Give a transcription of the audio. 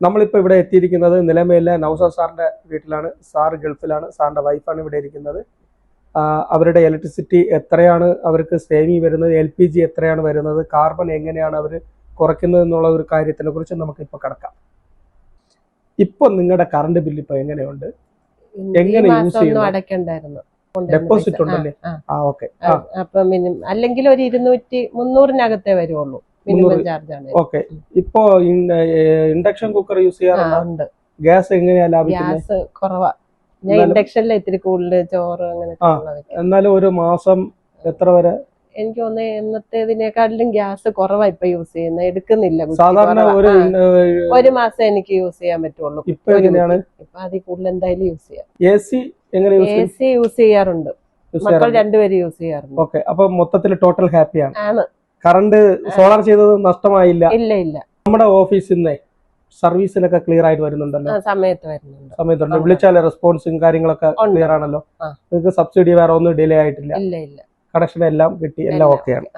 നമ്മളിപ്പോൾ ഇവിടെ എത്തിയിരിക്കുന്നത് നിലമേലെ നൗസാദ് സാറിന്റെ വീട്ടിലാണ്. സാർ ഗൾഫിലാണ്. സാറിന്റെ വൈഫാണ് ഇവിടെ ഇരിക്കുന്നത്. അവരുടെ ഇലക്ട്രിസിറ്റി എത്രയാണ് അവർക്ക് സേവിങ് വരുന്നത്, LPG എത്രയാണ് വരുന്നത്, കാർബൺ എങ്ങനെയാണ് അവർ കുറയ്ക്കുന്നത് എന്നുള്ള ഒരു കാര്യത്തിനെ കുറിച്ച് നമുക്കിപ്പോൾ കിടക്കാം. ഇപ്പൊ നിങ്ങളുടെ കറണ്ട് ബില്ല് ഇപ്പൊ എങ്ങനെയുണ്ട്, എങ്ങനെ യൂസ് ചെയ്യുന്നു? ഡെപ്പോസിറ്റ് ഉണ്ടല്ലേ? ഓക്കെ. അല്ലെങ്കിൽ ഒരു 200-300 വരുള്ളൂ മിനിമം ചാർജ് ആണ്. ഓക്കെ. ഇപ്പോ ഇൻഡക്ഷൻ കുക്കർ യൂസ് ചെയ്യാറുണ്ട്. ഗ്യാസ് എങ്ങനെയാ ലാഭിക്കുന്നത്? ഗ്യാസ് കുറവാ. ഞാൻ ഇൻഡക്ഷനിൽ ഇത്തിരി കൂടുതൽ ചോറ് അങ്ങനെ. എന്നാലും ഒരു മാസം എത്ര വരെ? എനിക്ക് തോന്നുന്നു എന്നത്തേതിനേക്കാളും ഗ്യാസ് കുറവാ ഇപ്പൊ യൂസ് ചെയ്യുന്നത്. എടുക്കുന്നില്ല. സാധാരണ ഒരു മാസം എനിക്ക് യൂസ് ചെയ്യാൻ പറ്റുള്ളൂ. ഇപ്പൊ എങ്ങനെയാണ്? ഇപ്പൊ അതിൽ കൂടുതൽ എന്തായാലും യൂസ് ചെയ്യാം. AC എങ്ങനെ? AC യൂസ് ചെയ്യാറുണ്ട്. മക്കൾ രണ്ടുപേരും യൂസ് ചെയ്യാറുണ്ട്. ഓക്കെ. അപ്പൊ മൊത്തത്തിൽ ടോട്ടൽ ഹാപ്പിയാണ്. ആണ്. കറണ്ട് സോളാർ ചെയ്തത് നഷ്ടമായില്ല? ഇല്ല ഇല്ല. നമ്മുടെ ഓഫീസിൽ നിന്ന് സർവീസിലൊക്കെ ക്ലിയർ ആയിട്ട് വരുന്നുണ്ടല്ലോ? സമയത്തുണ്ട്. വിളിച്ചാൽ റെസ്പോൺസും കാര്യങ്ങളൊക്കെ ക്ലിയർ ആണല്ലോ? നിങ്ങൾക്ക് സബ്സിഡി വേറെ ഒന്നും ഡിലേ ആയിട്ടില്ല? ഇല്ല ഇല്ല. കണക്ഷൻ എല്ലാം കിട്ടി, എല്ലാം ഓക്കെയാണ്.